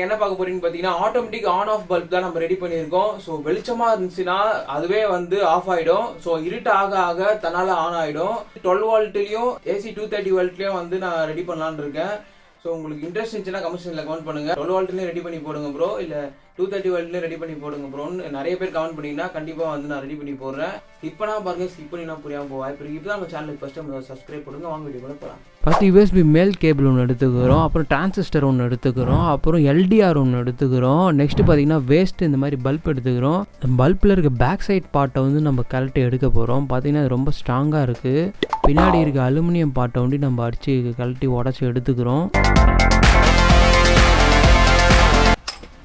நீங்கள் என்ன பார்க்க போறீங்கன்னு பார்த்தீங்கன்னா ஆட்டோமேட்டிக் ஆன் ஆஃப் பல்ப் தான் நம்ம ரெடி பண்ணியிருக்கோம். ஸோ வெளிச்சமாக இருந்துச்சுன்னா அதுவே வந்து ஆஃப் ஆகிடும். ஸோ இருட்டு ஆக ஆக தன்னால் ஆன் ஆகிடும். 12 வோல்ட்லேயும் AC 230 வோல்ட்லேயும் வந்து நான் ரெடி பண்ணலான்னு இருக்கேன். ஸோ உங்களுக்கு இன்ட்ரெஸ்ட் இருந்துச்சுன்னா கமெண்ட்ஸில் கமெண்ட் பண்ணுங்கள். 12 வோல்ட்லேயும் ரெடி பண்ணி போடுங்க ப்ரோ, இல்லை 230 வோல்ட்லேயும் ரெடி பண்ணி போடுங்க ப்ரோன்னு நிறைய பேர் கமெண்ட் பண்ணிங்கன்னா கண்டிப்பாக வந்து நான் ரெடி பண்ணி போடுறேன். இப்போ நான் பாருங்க ஸ்கிப் பண்ணி நான் புரியாமல் வாய்ப்பு இருக்குது. இப்போ தான் நம்ம சேனலுக்கு ஃபஸ்ட் டைம் சப்ஸ்கிரைப் பண்ணுங்க. வாங்க வீடியோ கூட போகலாம். ஃபஸ்ட்டு USB மேல் கேபிள் ஒன்று எடுத்துக்கிறோம், அப்புறம் டிரான்சிஸ்டர் ஒன்று எடுத்துக்கிறோம், அப்புறம் LDR ஒன்று எடுத்துக்கிறோம். நெக்ஸ்ட்டு பார்த்தீங்கன்னா வேஸ்ட்டு இந்த மாதிரி பல்ப் எடுத்துக்கிறோம். பல்பில் இருக்க பேக் சைட் பார்ட்டை வந்து நம்ம கழட்டி எடுக்க போகிறோம். பார்த்தீங்கன்னா அது ரொம்ப ஸ்ட்ராங்காக இருக்குது. பின்னாடி இருக்க அலுமினியம் பார்ட்டை வந்து நம்ம அடித்து கழட்டி உடச்சி எடுத்துக்கிறோம்.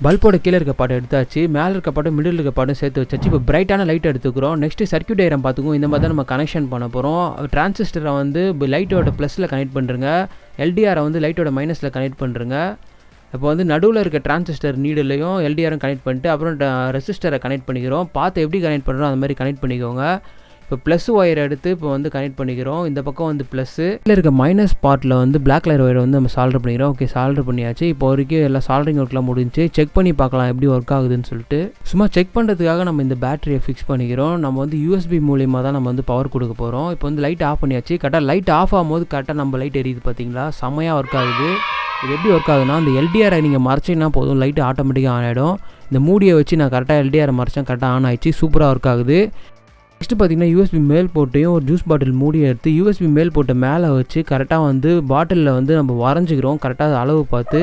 பல்போட கீழே இருக்க பாட்டை எடுத்தாச்சு, மேலே இருக்க பாட்டும் மிடில் இருக்க பாட்டும் சேர்த்து வச்சாச்சு. இப்போ பிரைட்டான லைட் எடுத்துக்கிறோம். நெக்ஸ்ட்டு சர்க்யூட் டயக்ராம் பார்த்துக்குவோம். இந்த மாதிரி தான் நம்ம கனெக்ஷன் பண்ண போகிறோம். டிரான்சிஸ்டரை வந்து லைட்டோட ப்ளஸில் கனெக்ட் பண்ணுறங்க, LDRை வந்து லைட்டோட மைனஸில் கனெக்ட் பண்ணுறங்க. இப்போ வந்து நடுவில் இருக்க டிரான்சிஸ்டர் நீடலையும் LDRம் கனெக்ட் பண்ணிட்டு அப்புறம் ரெசிஸ்டரை கனெக்ட் பண்ணிக்கிறோம். பார்த்து எப்படி கனெக்ட் பண்ணுறோம் அந்த மாதிரி கனெக்ட் பண்ணிக்கோங்க. இப்போ ப்ளஸ் ஒயர் எடுத்து இப்போ வந்து கனெக்ட் பண்ணிக்கிறோம். இந்த பக்கம் வந்து ப்ளஸ்ஸு, இதில் இருக்க மைனஸ் பார்ட்டில் வந்து பிளாக் கலர் ஒயரை வந்து நம்ம சால்டர் பண்ணிக்கிறோம். ஓகே, சால்டர் பண்ணியாச்சு. இப்போ வரைக்கும் எல்லாம் சால்டரிங் ஒர்க்லாம் முடிஞ்சு. செக் பண்ணி பார்க்கலாம் எப்படி ஒர்க் ஆகுதுன்னு சொல்லிட்டு. சும்மா செக் பண்ணுறதுக்காக நம்ம இந்த பேட்டரியை ஃபிக்ஸ் பண்ணிக்கிறோம். நம்ம வந்து USB மூலியமாக தான் நம்ம வந்து பவர் கொடுக்க போகிறோம். இப்போ வந்து லைட் ஆஃப் பண்ணியாச்சு. கரெக்டாக லைட் ஆஃப் ஆகும்போது கரெக்டாக நம்ம லைட் எரியுது பார்த்தீங்களா, செம்மையாக ஒர்க் ஆகுது. இது எப்படி ஒர்க் ஆகுதுன்னா, இந்த LDRை நீங்கள் மறைச்சிங்கன்னா போதும், லைட்டு ஆட்டோமேட்டிக்காக ஆன் ஆகிடும். இந்த மூடியை வச்சு நான் கரெக்டாக LDRை மறைச்சேன், கரெக்டாக ஆன் ஆகிடுச்சு. சூப்பராக ஒர்க் ஆகுது. நெக்ஸ்ட்டு பார்த்தீங்கன்னா USB மேல் போட்டையும் ஒரு ஜூஸ் பாட்டில் மூடியை எடுத்து USB மேல் போட்டை மேலே வச்சு கரெக்டாக வந்து பாட்டிலில் வந்து நம்ம வரைஞ்சிக்கிறோம், கரெக்டாக அளவு பார்த்து.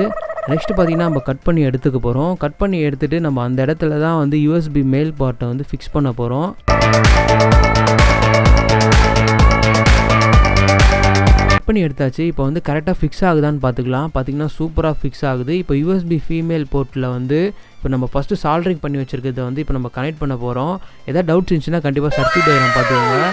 நெக்ஸ்ட்டு பார்த்தீங்கன்னா நம்ம கட் பண்ணி எடுத்துக்க போகிறோம். கட் பண்ணி எடுத்துகிட்டு நம்ம அந்த இடத்துல தான் வந்து USB மேல் பாட்டை வந்து ஃபிக்ஸ் பண்ண போகிறோம். கட் பண்ணி எடுத்தாச்சு. இப்போ வந்து கரெக்டாக ஃபிக்ஸ் ஆகுதான்னு பார்த்துக்கலாம். பார்த்தீங்கன்னா சூப்பராக ஃபிக்ஸ் ஆகுது. இப்போ USB ஃபீமேல் போர்ட்டில் வந்து இப்போ நம்ம ஃபஸ்ட்டு சால்டரிங் பண்ணி வச்சுருக்கிறத வந்து இப்போ நம்ம கனெக்ட் பண்ண போகிறோம். எதாவது டவுட்ஸ் இருந்துச்சுன்னா கண்டிப்பாக சர்க்யூட் டயக்ராம் பார்த்துக்கோங்க.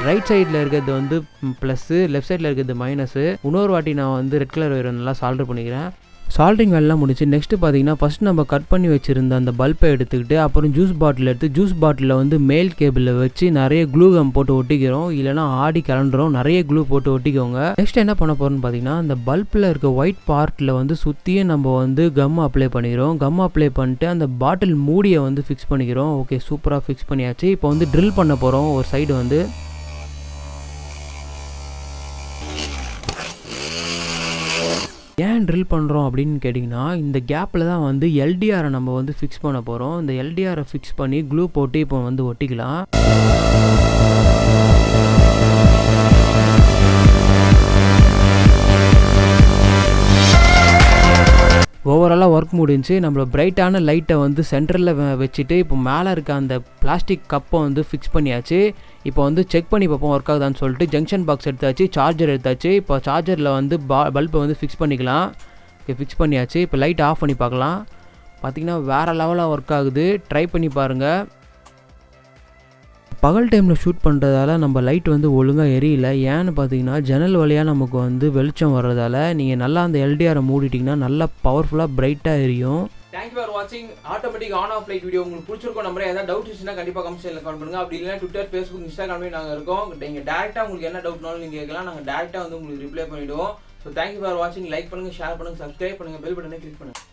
ரைட் சைடில் இருக்கிறது வந்து ப்ளஸ்ஸு, லெஃப்ட் சைடில் இருக்கிறது மைனஸு. இன்னொரு வாட்டி நான் வந்து ரெட் கலர் ஒயர் நல்லா சால்டர் பண்ணிக்கிறேன். சால்டரிங் வேலைலாம் முடிச்சு. நெக்ஸ்ட்டு பார்த்தீங்கன்னா ஃபஸ்ட் நம்ம கட் பண்ணி வச்சுருந்த அந்த பல்பை எடுத்துக்கிட்டு அப்புறம் ஜூஸ் பாட்டில் எடுத்து ஜூஸ் பாட்டிலில் வந்து மேல் கேபிளில் வச்சு நிறைய க்ளூ கம் போட்டு ஒட்டிக்கிறோம். இல்லைனா ஆடி கலண்டுறோம். நிறைய க்ளூ போட்டு ஒட்டிக்கோங்க. நெக்ஸ்ட் என்ன பண்ண போகிறோம்னு பார்த்தீங்கன்னா, அந்த பல்பில் இருக்க ஒயிட் பார்ட்டில் வந்து சுற்றியும் நம்ம வந்து கம் அப்ளை பண்ணிக்கிறோம். கம் அப்ளை பண்ணிட்டு அந்த பாட்டில் மூடியை வந்து ஃபிக்ஸ் பண்ணிக்கிறோம். ஓகே, சூப்பராக ஃபிக்ஸ் பண்ணியாச்சு. இப்போ வந்து ட்ரில் பண்ண போகிறோம். ஒரு சைடு வந்து ஏன் ட்ரில் பண்ணுறோம் அப்படின்னு கேட்டிங்கன்னா, இந்த கேப்பில் தான் வந்து LDRை நம்ம வந்து ஃபிக்ஸ் பண்ண போகிறோம். இந்த LDRை ஃபிக்ஸ் பண்ணி க்ளூ போட்டு இப்போ வந்து ஒட்டிக்கலாம். ஓவராலாக ஒர்க் முடிஞ்சு. நம்மளோட பிரைட்டான லைட்டை வந்து சென்டரில் வச்சுட்டு இப்போ மேலே இருக்க அந்த பிளாஸ்டிக் கப்பை வந்து ஃபிக்ஸ் பண்ணியாச்சு. இப்போ வந்து செக் பண்ணி பார்ப்போம் ஒர்க் ஆகுதான்னு சொல்லிட்டு. ஜங்ஷன் பாக்ஸ் எடுத்தாச்சு, சார்ஜர் எடுத்தாச்சு. இப்போ சார்ஜரில் வந்து பல்பை வந்து ஃபிக்ஸ் பண்ணிக்கலாம். ஓகே, ஃபிக்ஸ் பண்ணியாச்சு. இப்போ லைட் ஆஃப் பண்ணி பார்க்கலாம். பார்த்திங்கன்னா வேறு லெவலாக ஒர்க் ஆகுது. ட்ரை பண்ணி பாருங்கள். பகல் டைமில் ஷூட் பண்ணுறதால நம்ம லைட் வந்து ஒழுங்காக எரியல. ஏன்னு பார்த்தீங்கன்னா ஜன்னல் வழியாக நமக்கு வந்து வெளிச்சம் வர்றதால நீங்கள் நல்லா அந்த LDRை மூடிட்டிங்கன்னா நல்லா பவர்ஃபுல்லாக பிரைட்டாக எரியும். தேங்க்யூ ஃபார் வாட்சிங் automatic on off light video. உங்களுக்கு பிடிச்சிருக்கோம் நம்பர். ஏதாவது டவுட் இருந்துச்சுன்னா கண்டிப்பாக கமெண்ட்ஸில் கமெண்ட் பண்ணுங்கள். அப்படி இல்லைனா ட்விட்டர், ஃபேஸ்புக், இன்ஸ்டாகிராம்லேயும் நாங்கள் இருக்கோம். நீங்கள் டேரெக்டாக உங்களுக்கு என்ன டவுட்னாலும் நீங்கள் கேட்கலாம். நாங்கள் டேரெக்டாக வந்து உங்களுக்கு ரிப்ளை பண்ணிவிடுவோம். ஸோ தேங்க்யூ ஃபார் வாட்சிங். லைக் பண்ணுங்கள், ஷேர் பண்ணுங்கள், சப்ஸ்கிரைப் பண்ணுங்கள், பெல் பட்டனை கிளிக் பண்ணுங்கள்.